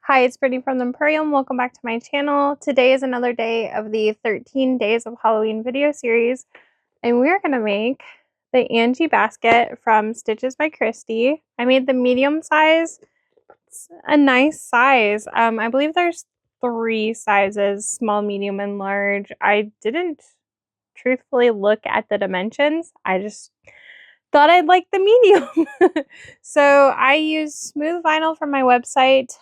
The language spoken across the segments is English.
Hi, it's Brittany from the Empurrium. Welcome back to my channel. Today is another day of the 13 Days of Halloween video series, and we're going to make the Angie basket from Stitches by Christy. I made the medium size. It's a nice size. I believe there's 3 sizes, small, medium, and large. I didn't truthfully look at the dimensions. I just thought I'd like the medium. So I used smooth vinyl from my website.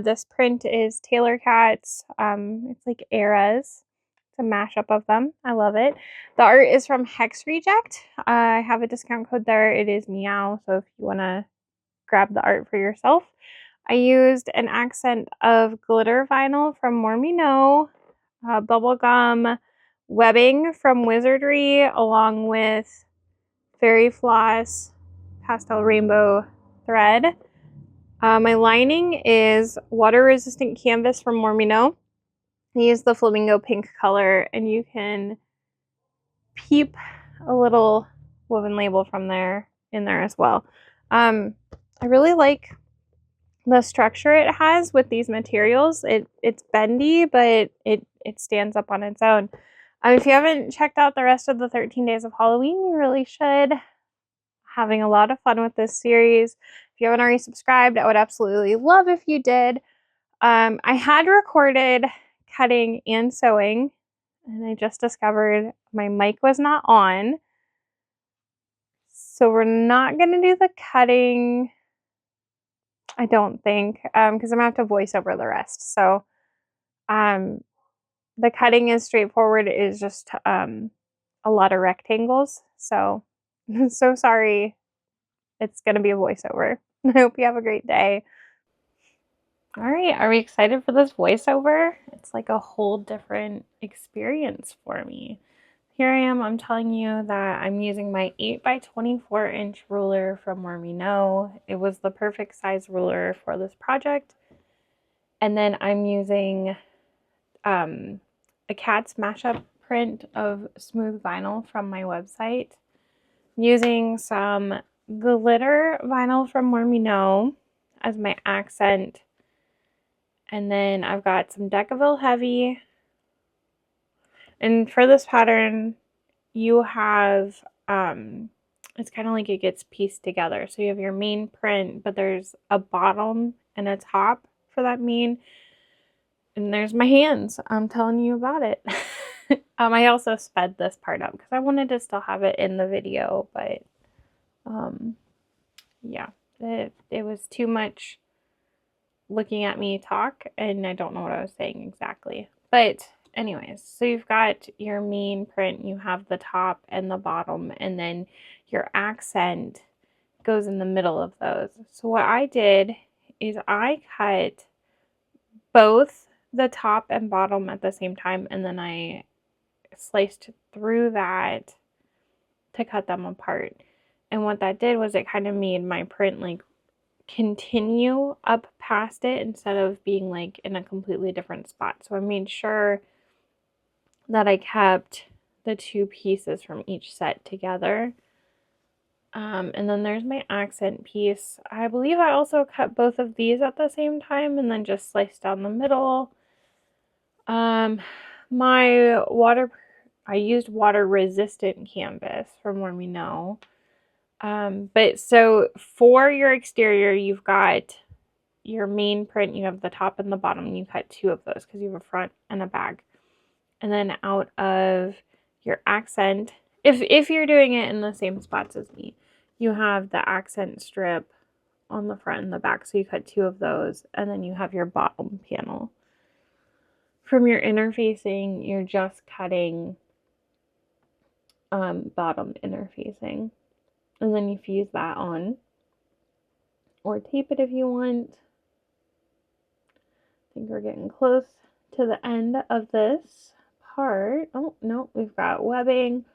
This print is Taylor Cat's. It's like eras. It's a mashup of them. I love it. The art is from Hex Reject. I have a discount code there. It is Meow. So if you want to grab the art for yourself. I used an accent of glitter vinyl from More Me Know, bubblegum webbing from Wizardry, along with fairy floss pastel rainbow thread. My lining is water resistant canvas from More Me Know. I use the flamingo pink color, and you can peep a little woven label from there in there as well. I really like the structure it has with these materials. It's bendy, but it stands up on its own. If you haven't checked out the rest of the 13 Days of Halloween, you really should. Having a lot of fun with this series. If you haven't already subscribed, I would absolutely love if you did. I had recorded cutting and sewing, and I just discovered my mic was not on. So we're not going to do the cutting, I don't think, because I'm going to have to voice over the rest. So the cutting is straightforward. It is just a lot of rectangles. So I'm so sorry. It's going to be a voiceover. I hope you have a great day. All right, are we excited for this voiceover? It's like a whole different experience for me. Here I am, I'm telling you that I'm using my 8 by 24 inch ruler from More Me Know. It was the perfect size ruler for this project. And then I'm using a cat's mashup print of smooth vinyl from my website. I'm using some glitter vinyl from More Me Know as my accent. And then I've got some Decaville Heavy. And for this pattern, you have, it's kind of like it gets pieced together. So you have your main print, but there's a bottom and a top for that main. And there's my hands. I'm telling you about it. I also sped this part up because I wanted to still have it in the video, but yeah, it was too much looking at me talk, and I don't know what I was saying exactly. But anyways, so you've got your main print, you have the top and the bottom, and then your accent goes in the middle of those. So what I did is I cut both the top and bottom at the same time, and then I sliced through that to cut them apart. And what that did was it kind of made my print like continue up past it instead of being like in a completely different spot. So I made sure that I kept the 2 pieces from each set together. And then there's my accent piece. I believe I also cut both of these at the same time and then just sliced down the middle. I used water resistant canvas from More Me Know. But so for your exterior, you've got your main print, you have the top and the bottom, and you cut 2 of those because you have a front and a back. And then out of your accent, if you're doing it in the same spots as me, you have the accent strip on the front and the back, so you cut 2 of those, and then you have your bottom panel. From your interfacing, you're just cutting bottom interfacing, and then you fuse that on, or tape it if you want. I think we're getting close to the end of this part. Oh, no, we've got webbing.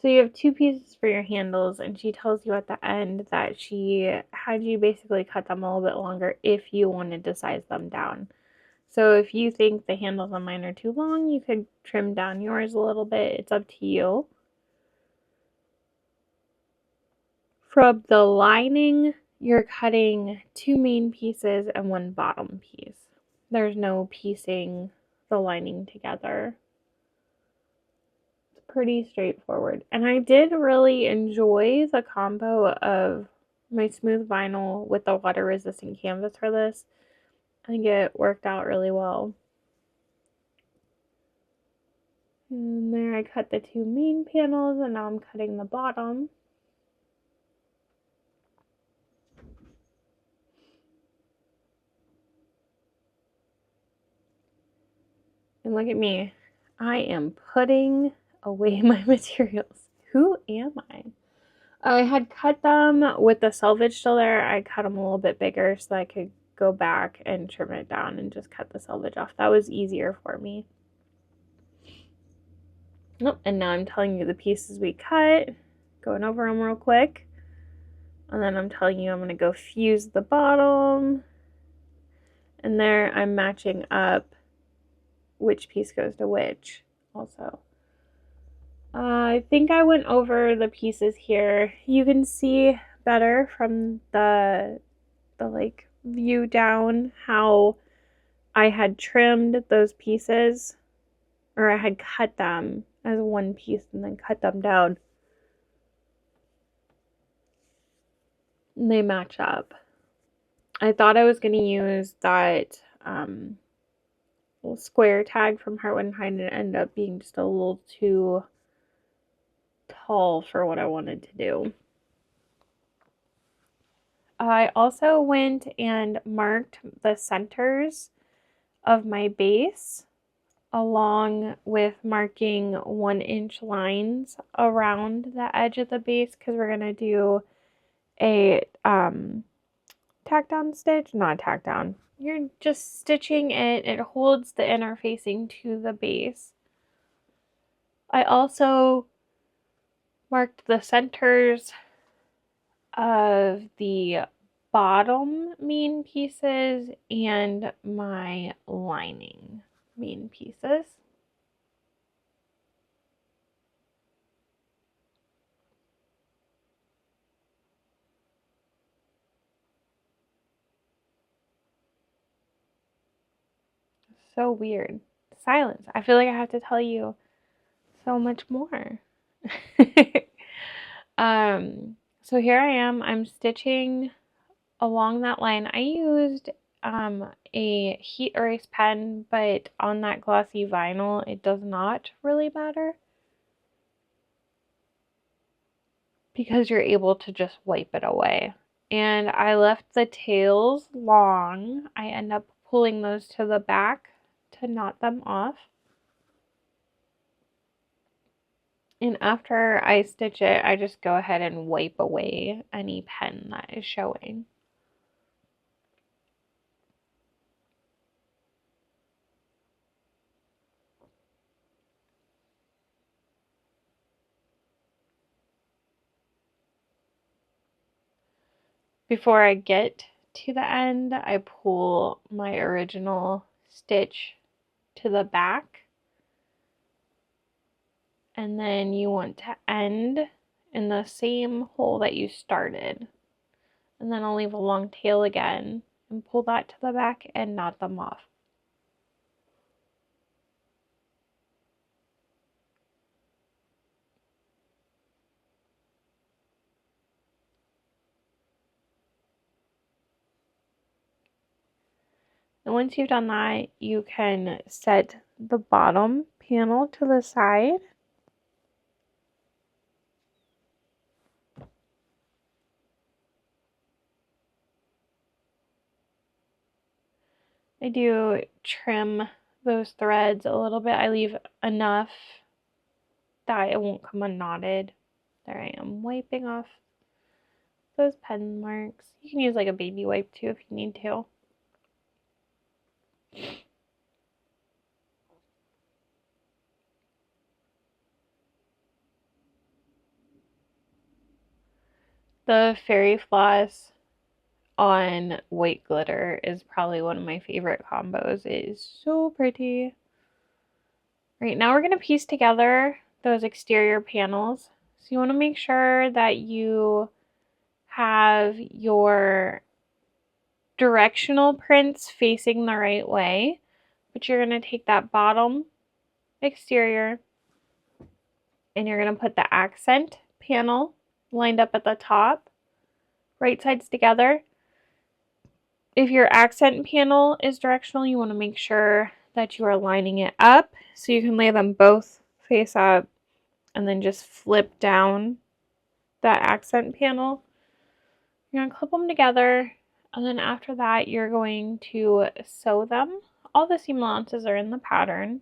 So you have 2 pieces for your handles, and she tells you at the end that she had you basically cut them a little bit longer if you wanted to size them down. So if you think the handles on mine are too long, you could trim down yours a little bit. It's up to you. From the lining, you're cutting 2 main pieces and 1 bottom piece. there's no piecing the lining together. It's pretty straightforward. And I did really enjoy the combo of my smooth vinyl with the water resistant canvas for this. I think it worked out really well. And there I cut the two main panels, and now I'm cutting the bottom. And look at me. I am putting away my materials. Who am I? I had cut them with the selvage still there. I cut them a little bit bigger so I could go back and trim it down and just cut the selvage off. That was easier for me. Oh, and now I'm telling you the pieces we cut, going over them real quick. And then I'm telling you I'm going to go fuse the bottom. And there I'm matching up which piece goes to which also. I think I went over the pieces here. You can see better from the like view down how I had trimmed those pieces, or I had cut them as one piece and then cut them down. And they match up. I thought I was going to use that little square tag from Heartwood and Hide, and it ended up being just a little too tall for what I wanted to do. I also went and marked the centers of my base along with marking 1-inch lines around the edge of the base because we're going to do a tack down stitch, not tack down. You're just stitching it. It holds the inner facing to the base. I also marked the centers of the bottom main pieces and my lining main pieces. So weird. Silence. I feel like I have to tell you so much more. So here I am. I'm stitching along that line. I used a heat erase pen, but on that glossy vinyl, it does not really matter because you're able to just wipe it away. And I left the tails long. I end up pulling those to the back to knot them off. And after I stitch it, I just go ahead and wipe away any pen that is showing. Before I get to the end, I pull my original stitch to the back. And then you want to end in the same hole that you started. And then I'll leave a long tail again and pull that to the back and knot them off. And once you've done that, you can set the bottom panel to the side. I do trim those threads a little bit. I leave enough that it won't come unknotted. There I am, wiping off those pen marks. You can use like a baby wipe too if you need to. The fairy floss on white glitter is probably one of my favorite combos. It is so pretty. Right, now we're going to piece together those exterior panels. So you want to make sure that you have your directional prints facing the right way, but you're going to take that bottom exterior and you're going to put the accent panel lined up at the top, right sides together. If your accent panel is directional, you want to make sure that you are lining it up so you can lay them both face up and then just flip down that accent panel. You're going to clip them together, and then after that you're going to sew them. All the seam allowances are in the pattern.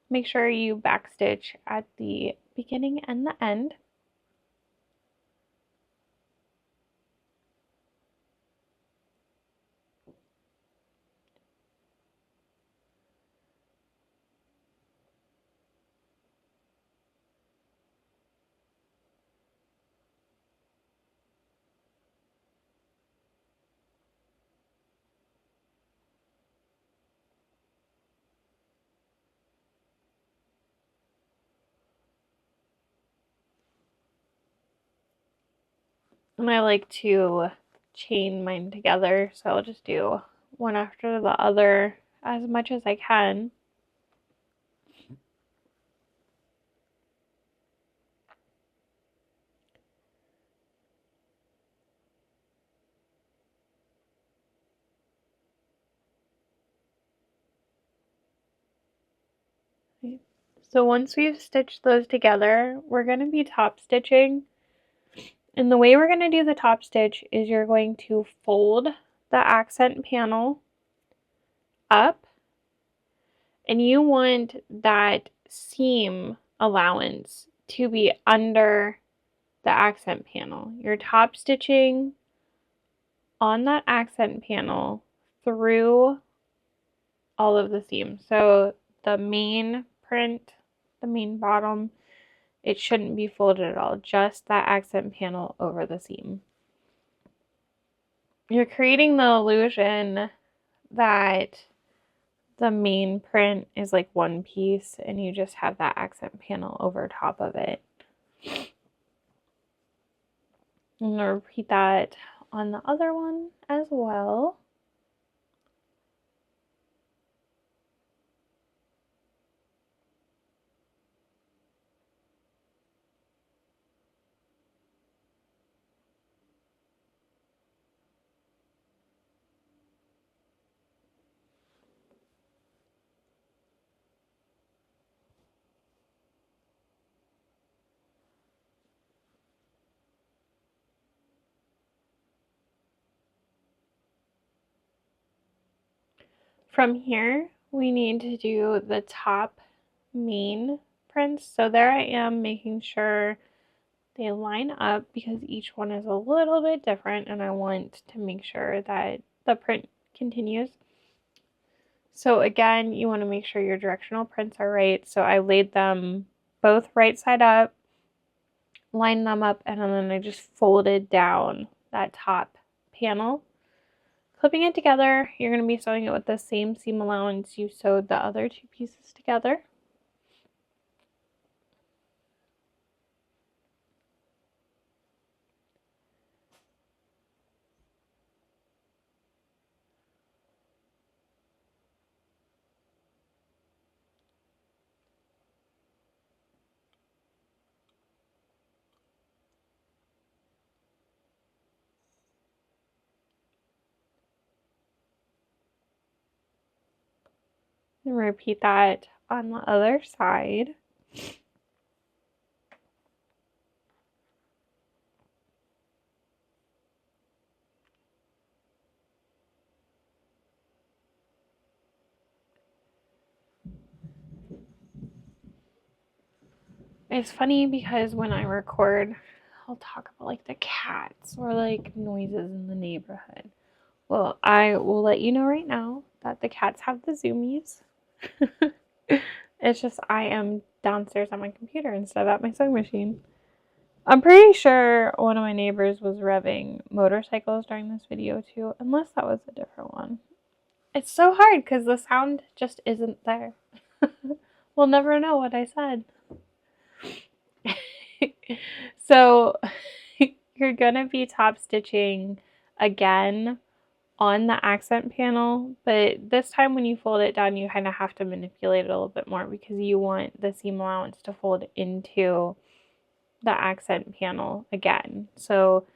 Make sure you backstitch at the beginning and the end. And I like to chain mine together, so I'll just do one after the other as much as I can. So once we've stitched those together, we're going to be top stitching. And the way we're going to do the top stitch is you're going to fold the accent panel up, and you want that seam allowance to be under the accent panel. You're top stitching on that accent panel through all of the seams. So the main print, the main bottom, it shouldn't be folded at all, just that accent panel over the seam. You're creating the illusion that the main print is like one piece and you just have that accent panel over top of it. I'm going to repeat that on the other one as well. From here, we need to do the top main prints. So there I am making sure they line up because each one is a little bit different and I want to make sure that the print continues. So again, you want to make sure your directional prints are right. So I laid them both right side up, lined them up, and then I just folded down that top panel. Clipping it together, you're going to be sewing it with the same seam allowance you sewed the other two pieces together. And repeat that on the other side. It's funny because when I record, I'll talk about like the cats or like noises in the neighborhood. Well, I will let you know right now that the cats have the zoomies. It's just I am downstairs on my computer instead of at my sewing machine. I'm pretty sure one of my neighbors was revving motorcycles during this video too, unless that was a different one. It's so hard because the sound just isn't there. We'll never know what I said. So you're going to be top stitching again on the accent panel, but this time when you fold it down, you kind of have to manipulate it a little bit more because you want the seam allowance to fold into the accent panel again. So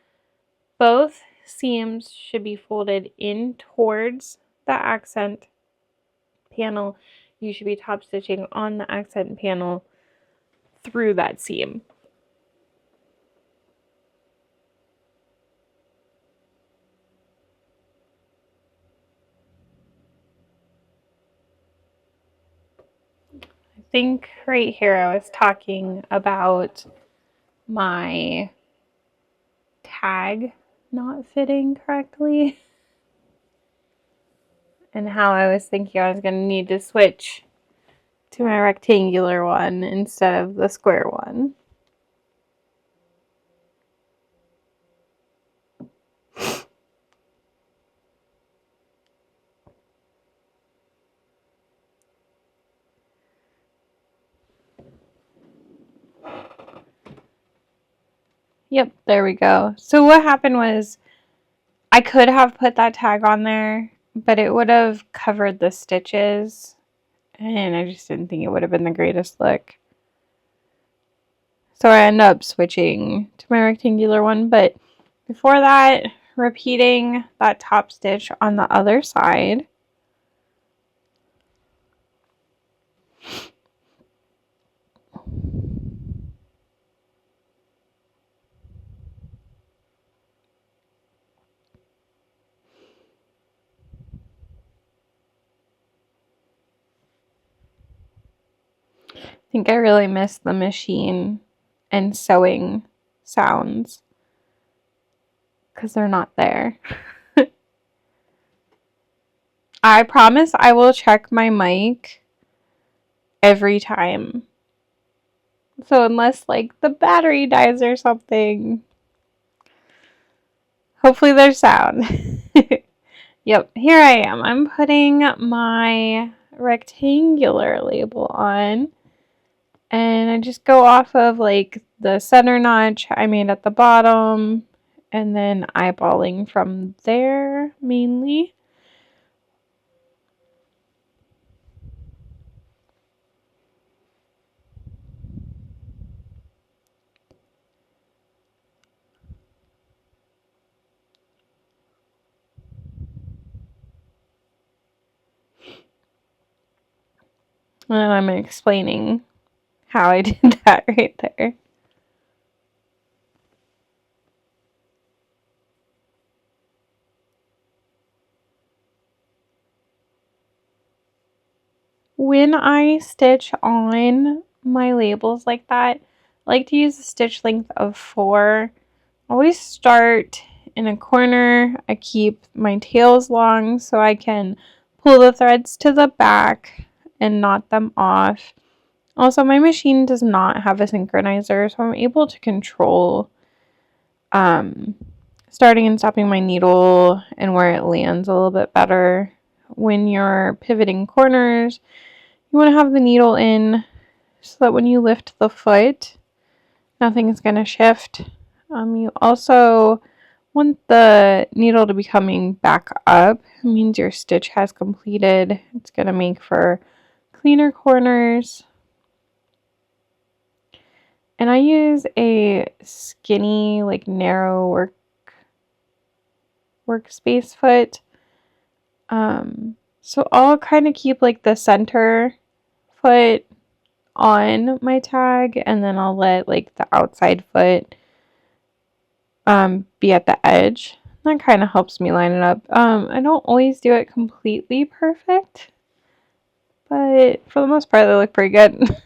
both seams should be folded in towards the accent panel. You should be top stitching on the accent panel through that seam. I think right here I was talking about my tag not fitting correctly and how I was thinking I was going to need to switch to my rectangular one instead of the square one. Yep, there we go. So what happened was I could have put that tag on there, but it would have covered the stitches, and I just didn't think it would have been the greatest look. So I ended up switching to my rectangular one, but before that, repeating that top stitch on the other side. I think I really miss the machine and sewing sounds because they're not there. I promise I will check my mic every time. So unless like the battery dies or something, hopefully there's sound. Yep, here I am. I'm putting my rectangular label on. And I just go off of like the center notch I made at the bottom and then eyeballing from there mainly. And I'm explaining how I did that right there. When I stitch on my labels like that, I like to use a stitch length of 4. Always start in a corner. I keep my tails long so I can pull the threads to the back and knot them off. Also, my machine does not have a synchronizer, so I'm able to control starting and stopping my needle and where it lands a little bit better. When you're pivoting corners, you want to have the needle in so that when you lift the foot, nothing's going to shift. You also want the needle to be coming back up. It means your stitch has completed. It's going to make for cleaner corners. And I use a skinny, like narrow workspace foot. So I'll kind of keep like the center foot on my tag, and then I'll let like the outside foot be at the edge. That kind of helps me line it up. I don't always do it completely perfect, but for the most part they look pretty good.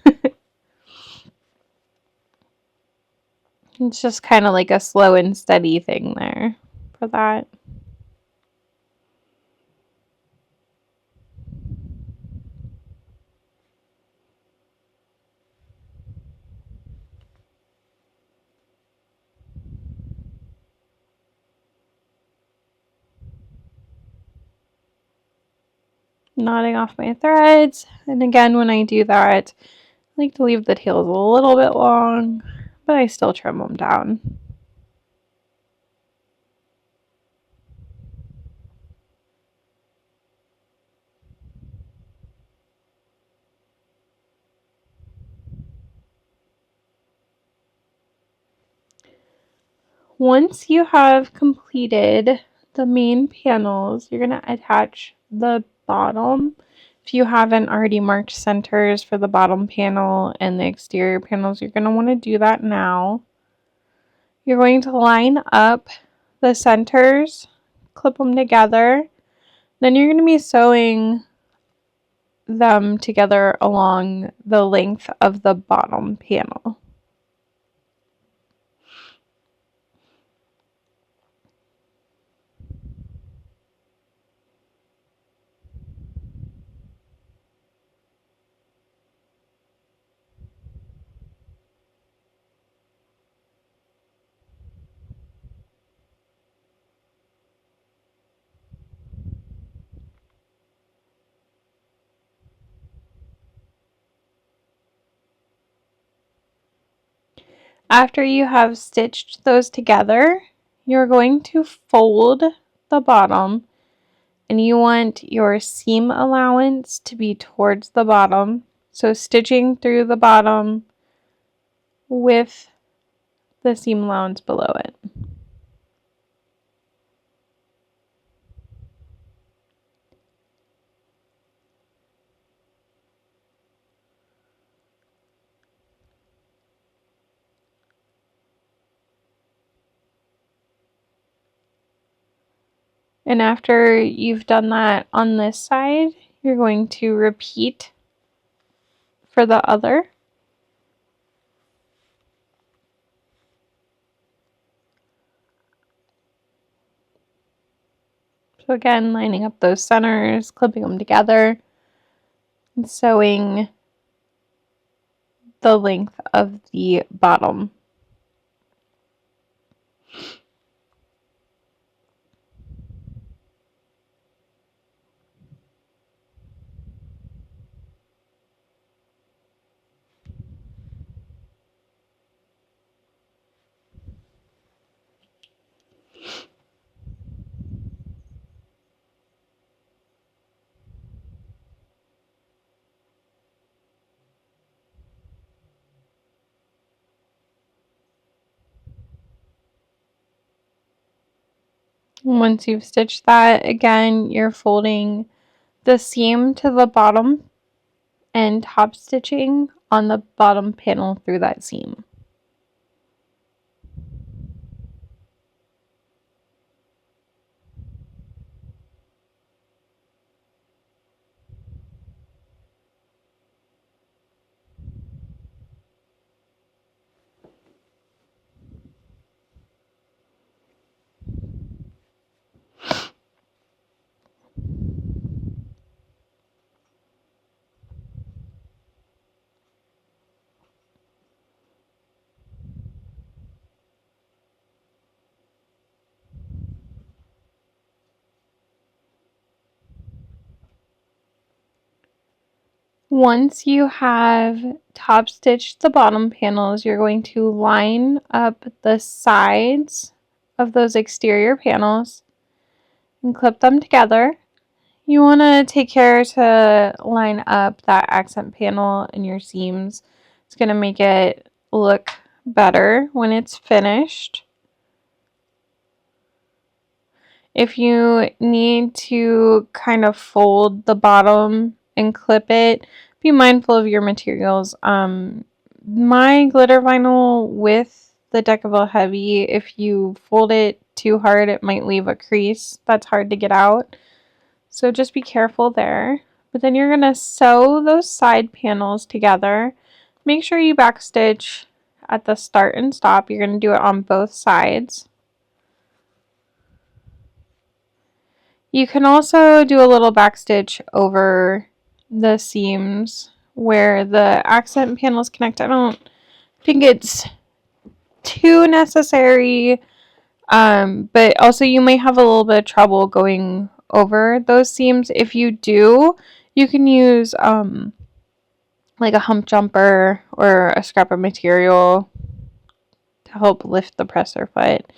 It's just kind of like a slow and steady thing there for that. Knotting off my threads, and again when I do that, I like to leave the tails a little bit long, but I still trim them down. Once you have completed the main panels, you're going to attach the bottom. If you haven't already marked centers for the bottom panel and the exterior panels, you're going to want to do that now. You're going to line up the centers, clip them together. Then you're going to be sewing them together along the length of the bottom panel. After you have stitched those together, you're going to fold the bottom, and you want your seam allowance to be towards the bottom. So stitching through the bottom with the seam allowance below it. And after you've done that on this side, you're going to repeat for the other. So again, lining up those centers, clipping them together, and sewing the length of the bottom. Once you've stitched that, again, you're folding the seam to the bottom and top stitching on the bottom panel through that seam. Once you have top stitched the bottom panels, you're going to line up the sides of those exterior panels and clip them together. You want to take care to line up that accent panel in your seams. It's going to make it look better when it's finished. If you need to kind of fold the bottom and clip it, be mindful of your materials. My glitter vinyl with the Decaville Heavy, if you fold it too hard, it might leave a crease that's hard to get out. So just be careful there. But then you're going to sew those side panels together. Make sure you backstitch at the start and stop. You're going to do it on both sides. You can also do a little backstitch over the seams where the accent panels connect. I don't think it's too necessary, but also you may have a little bit of trouble going over those seams. If you do, you can use like a hump jumper or a scrap of material to help lift the presser foot.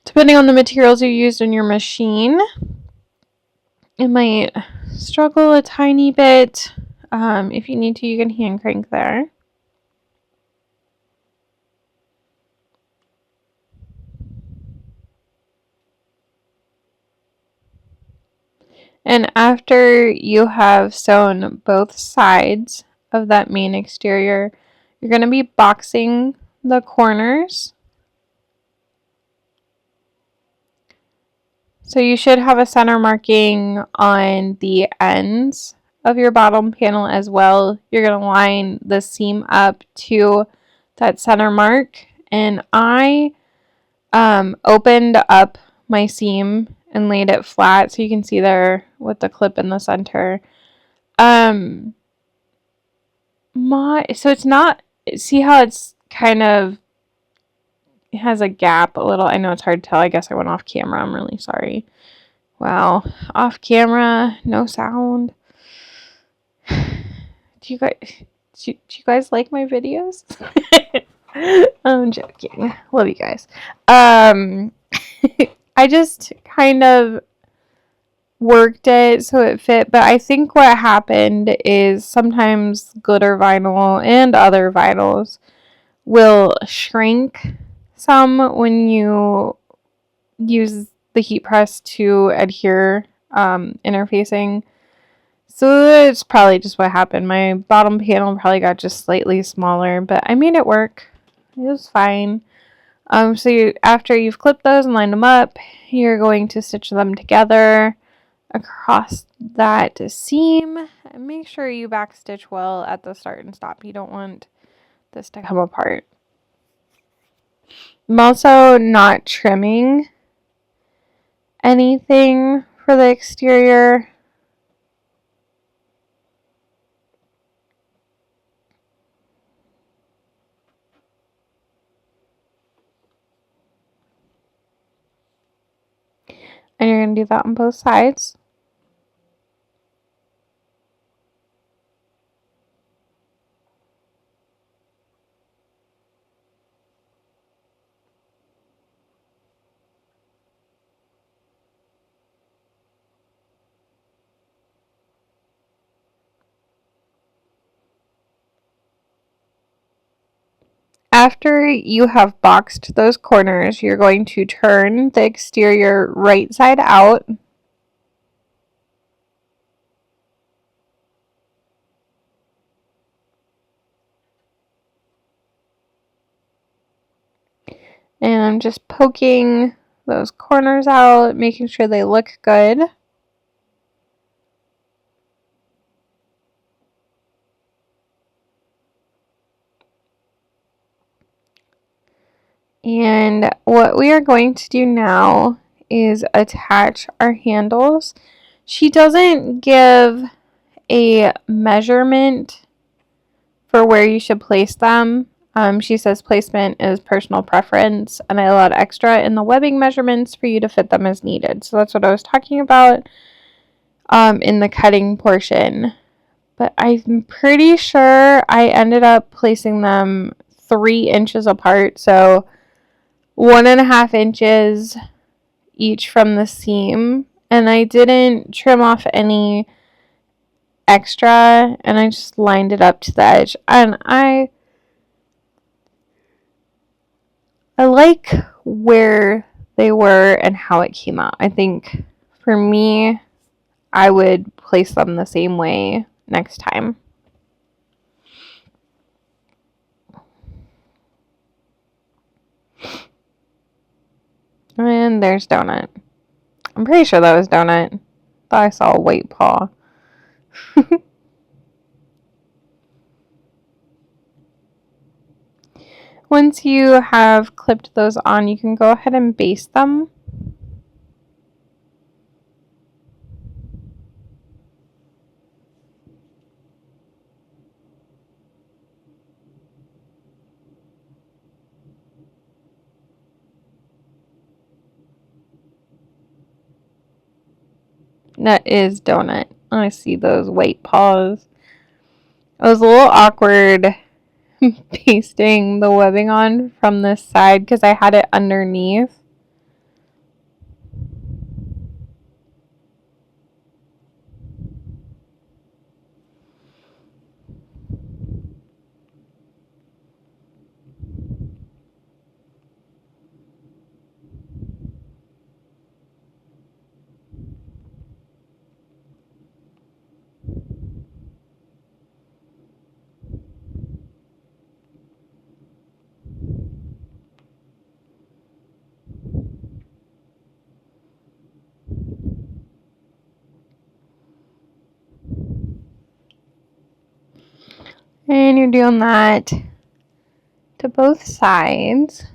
Depending on the materials you used in your machine, it might struggle a tiny bit. If you need to, you can hand crank there. And after you have sewn both sides of that main exterior, you're going to be boxing the corners. So you should have a center marking on the ends of your bottom panel as well. You're going to line the seam up to that center mark. And I opened up my seam and laid it flat so you can see there with the clip in the center. So it's not, see how it's kind of, it has a gap a little. I know it's hard to tell. I guess I went off camera. I'm really sorry. Wow, off camera, no sound. Do you guys like my videos? I'm joking. Love you guys. I just kind of worked it so it fit, but I think what happened is sometimes glitter vinyl and other vinyls will shrink some when you use the heat press to adhere interfacing. So it's probably just what happened. My bottom panel probably got just slightly smaller, but I made it work. It was fine. So after you've clipped those and lined them up, you're going to stitch them together across that seam. And make sure you back stitch well at the start and stop. You don't want this to come apart. I'm also not trimming anything for the exterior. And you're going to do that on both sides. After you have boxed those corners, you're going to turn the exterior right side out. And I'm just poking those corners out, making sure they look good. And what we are going to do now is attach our handles. She doesn't give a measurement for where you should place them. She says placement is personal preference, and I allowed extra in the webbing measurements for you to fit them as needed. So that's what I was talking about in the cutting portion. But I'm pretty sure I ended up placing them 3 inches apart. So 1.5 inches each from the seam. And I didn't trim off any extra, and I just lined it up to the edge. And I like where they were and how it came out. I think for me, I would place them the same way next time. And there's Donut. I'm pretty sure that was Donut. Thought I saw a white paw. Once you have clipped those on, you can go ahead and baste them. That is Donut. I see those white paws. It was a little awkward pasting the webbing on from this side because I had it underneath. And you're doing that to both sides.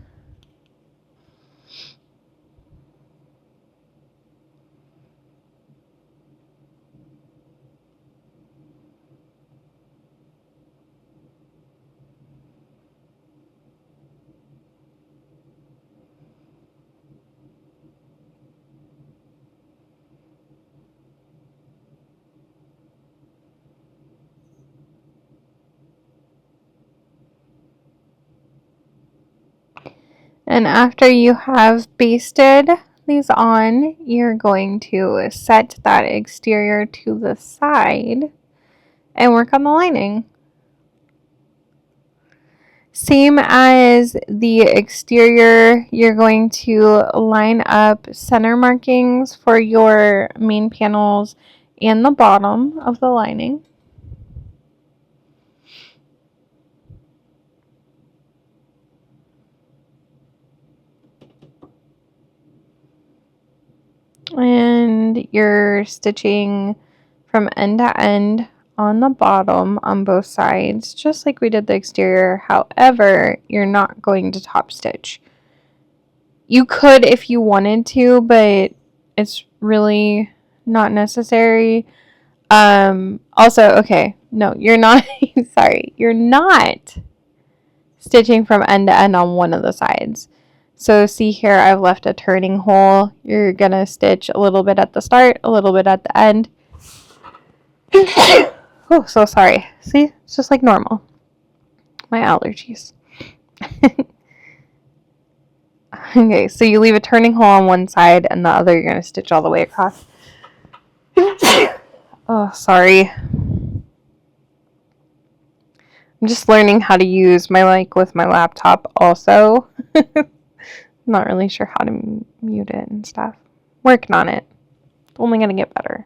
And after you have basted these on, you're going to set that exterior to the side and work on the lining. Same as the exterior, you're going to line up center markings for your main panels and the bottom of the lining. And you're stitching from end to end on the bottom on both sides, just like we did the exterior. However, you're not going to top stitch. You could if you wanted to, but it's really not necessary. Also, okay, no, you're not, sorry, you're not stitching from end to end on one of the sides. So see here, I've left a turning hole. You're gonna stitch a little bit at the start, a little bit at the end. Oh, so sorry. See, it's just like normal. My allergies. Okay, so you leave a turning hole on one side and the other you're gonna stitch all the way across. Oh, sorry. I'm just learning how to use my mic with my laptop also. Not really sure how to mute it and stuff. Working on it. It's only going to get better.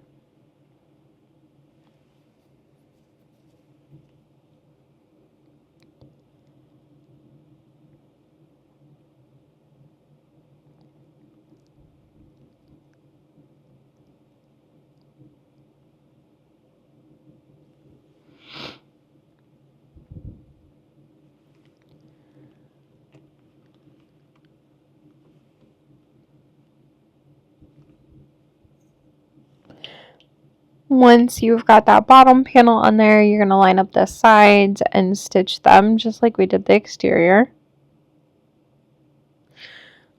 Once you've got that bottom panel on there, you're going to line up the sides and stitch them just like we did the exterior.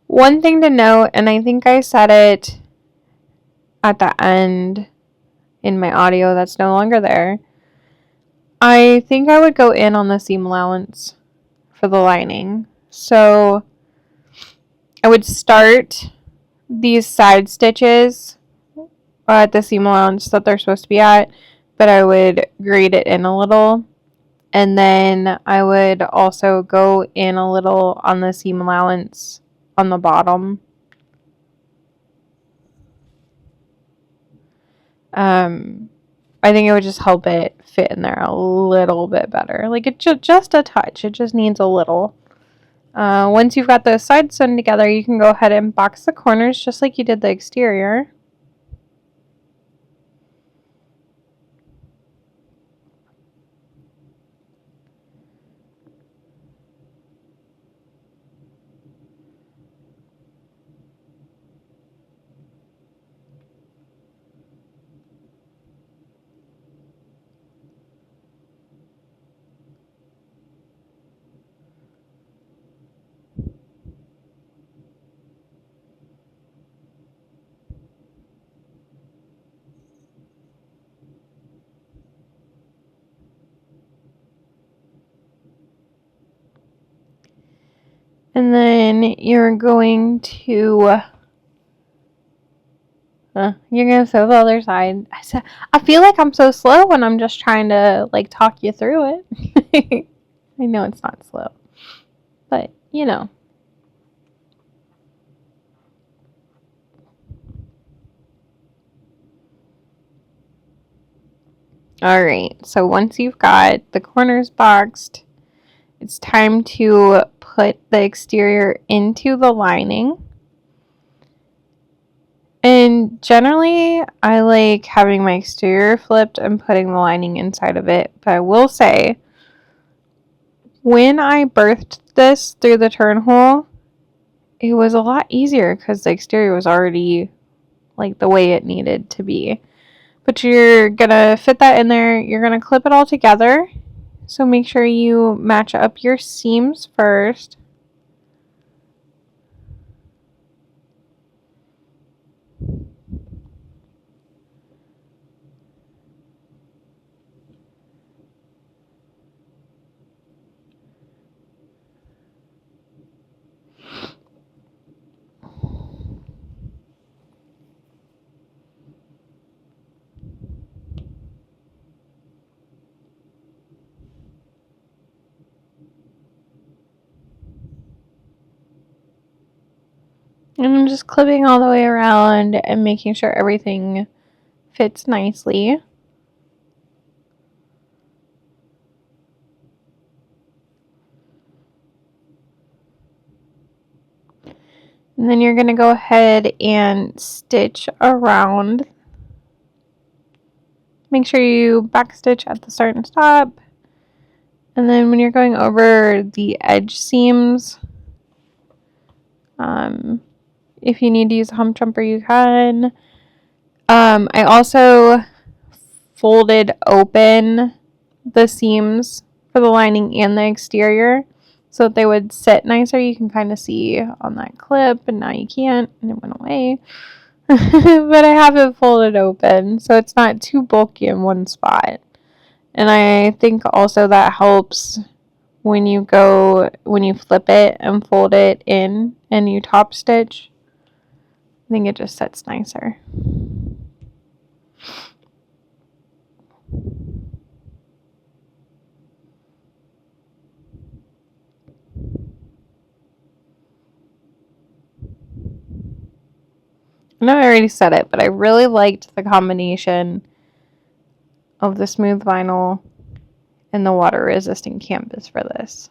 One thing to note, and I think I said it at the end in my audio that's no longer there, I think I would go in on the seam allowance for the lining. So I would start these side stitches at the seam allowance that they're supposed to be at, but I would grade it in a little, and then I would also go in a little on the seam allowance on the bottom. I think it would just help it fit in there a little bit better. Like it just a touch. It just needs a little. Once you've got those sides sewn together, you can go ahead and box the corners just like you did the exterior. And then you're going to sew the other side. I feel like I'm so slow when I'm just trying to like talk you through it. I know it's not slow, but you know. Alright, so once you've got the corners boxed, it's time to put the exterior into the lining. And generally, I like having my exterior flipped and putting the lining inside of it. But I will say, when I birthed this through the turn hole, it was a lot easier because the exterior was already like the way it needed to be. But you're gonna fit that in there. You're gonna clip it all together. So make sure you match up your seams first. And I'm just clipping all the way around and making sure everything fits nicely. And then you're going to go ahead and stitch around. Make sure you back stitch at the start and stop. And then when you're going over the edge seams, if you need to use a hump jumper, you can. I also folded open the seams for the lining and the exterior so that they would sit nicer. You can kind of see on that clip, and now you can't, and it went away. But I have it folded open so it's not too bulky in one spot. And I think also that helps when you flip it and fold it in and you top stitch. I think it just sits nicer. I know I already said it, but I really liked the combination of the smooth vinyl and the water resistant canvas for this.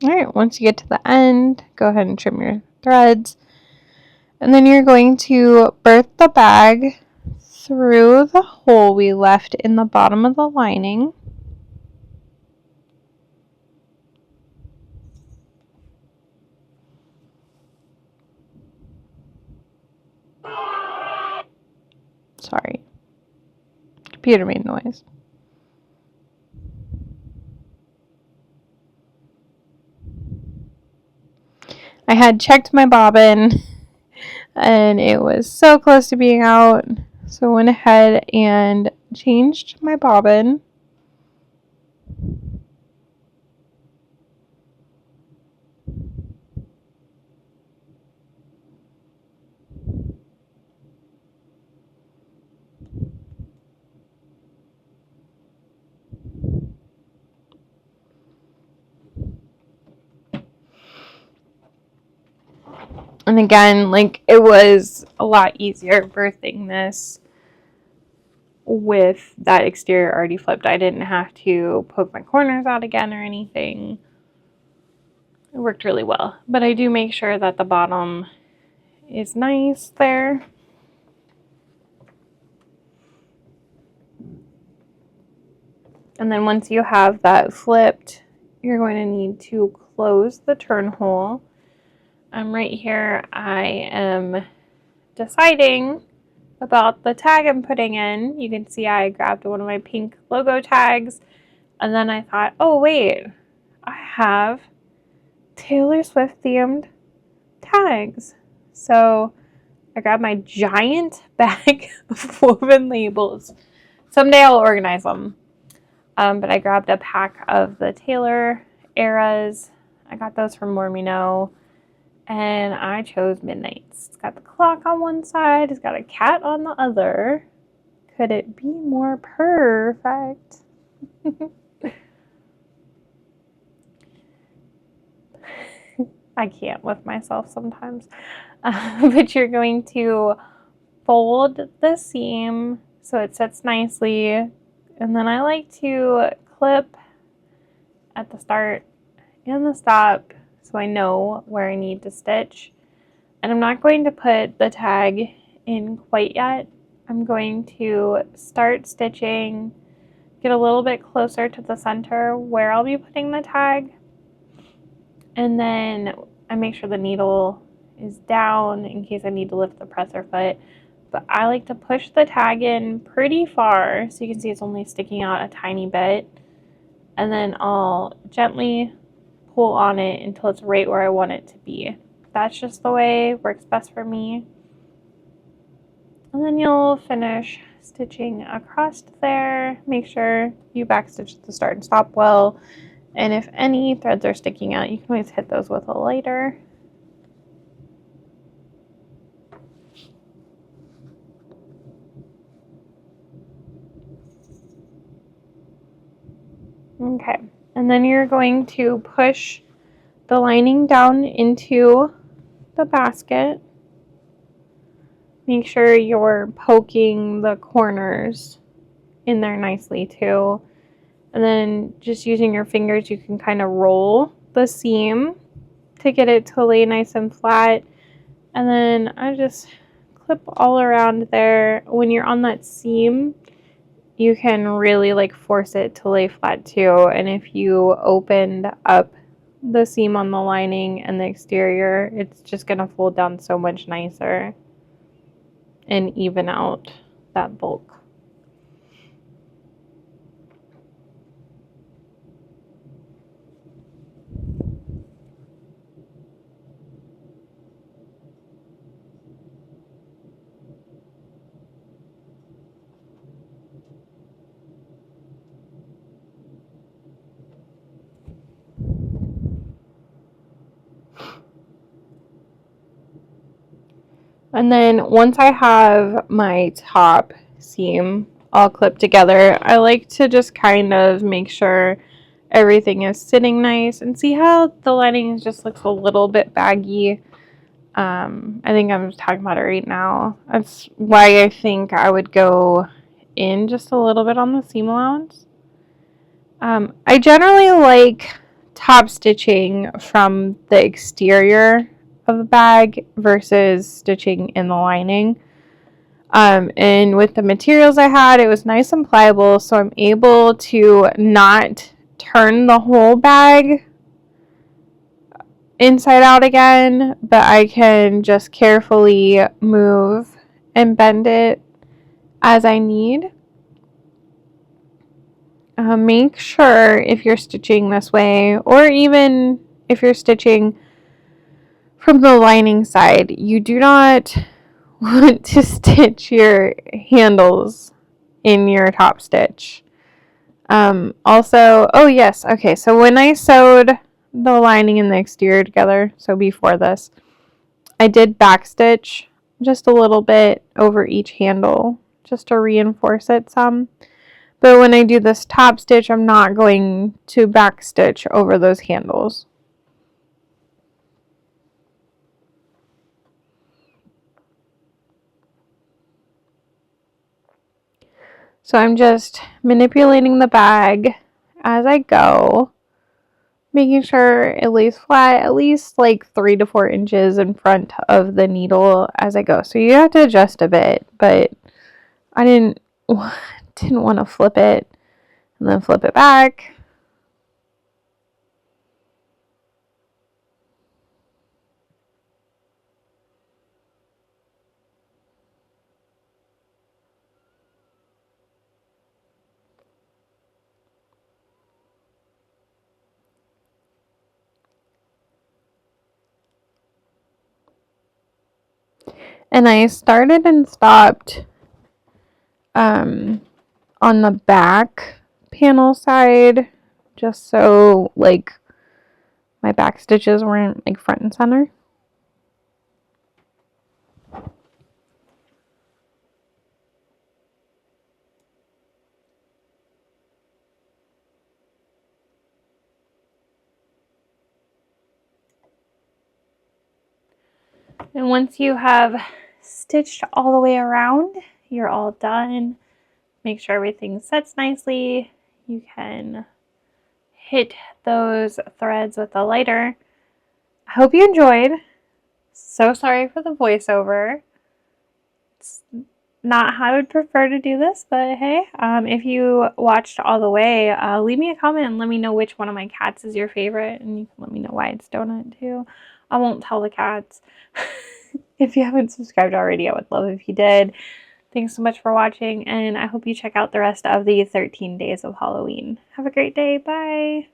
Alright, once you get to the end, go ahead and trim your threads. And then you're going to birth the bag through the hole we left in the bottom of the lining. Sorry, computer made noise. I had checked my bobbin and it was so close to being out, so I went ahead and changed my bobbin. And again, like, it was a lot easier birthing this with that exterior already flipped. I didn't have to poke my corners out again or anything. It worked really well. But I do make sure that the bottom is nice there. And then once you have that flipped, you're going to need to close the turn hole. Right here, I am deciding about the tag I'm putting in. You can see I grabbed one of my pink logo tags, and then I thought, oh wait, I have Taylor Swift themed tags. So I grabbed my giant bag of woven labels. Someday I'll organize them. But I grabbed a pack of the Taylor eras. I got those from More Me Know. And I chose Midnight's. It's got the clock on one side. It's got a cat on the other. Could it be more perfect? I can't with myself sometimes. But you're going to fold the seam so it sits nicely. And then I like to clip at the start and the stop so I know where I need to stitch. And I'm not going to put the tag in quite yet. I'm going to start stitching, get a little bit closer to the center where I'll be putting the tag, and then I make sure the needle is down in case I need to lift the presser foot. But I like to push the tag in pretty far so you can see it's only sticking out a tiny bit, and then I'll gently pull on it until it's right where I want it to be. That's just the way it works best for me. And then you'll finish stitching across there. Make sure you backstitch the start and stop well. And if any threads are sticking out, you can always hit those with a lighter. Okay, and then you're going to push the lining down into the basket. Make sure you're poking the corners in there nicely too. And then just using your fingers, you can kind of roll the seam to get it to lay nice and flat. And then I just clip all around there. When you're on that seam, you can really like force it to lay flat too. And if you opened up the seam on the lining and the exterior, it's just going to fold down so much nicer and even out that bulk. And then once I have my top seam all clipped together, I like to just kind of make sure everything is sitting nice, and see how the lining just looks a little bit baggy. I think I'm just talking about it right now. That's why I think I would go in just a little bit on the seam allowance. I generally like top stitching from the exterior of the bag versus stitching in the lining. And with the materials I had, it was nice and pliable, so I'm able to not turn the whole bag inside out again, but I can just carefully move and bend it as I need. Make sure if you're stitching this way, or even if you're stitching from the lining side, you do not want to stitch your handles in your top stitch. Also, oh yes, okay, so when I sewed the lining and the exterior together, so before this, I did backstitch just a little bit over each handle just to reinforce it some. But when I do this top stitch, I'm not going to backstitch over those handles. So I'm just manipulating the bag as I go, making sure it lays flat at least like 3 to 4 inches in front of the needle as I go. So you have to adjust a bit, but I didn't want to flip it and then flip it back. And I started and stopped on the back panel side, just so like my back stitches weren't like front and center. And once you have stitched all the way around, you're all done. Make sure everything sets nicely. You can hit those threads with a lighter. I hope you enjoyed. So sorry for the voiceover. It's not how I would prefer to do this, but hey, if you watched all the way, leave me a comment and let me know which one of my cats is your favorite, and you can let me know why it's Donut too. I won't tell the cats. If you haven't subscribed already, I would love if you did. Thanks so much for watching, and I hope you check out the rest of the 13 days of Halloween. Have a great day. Bye!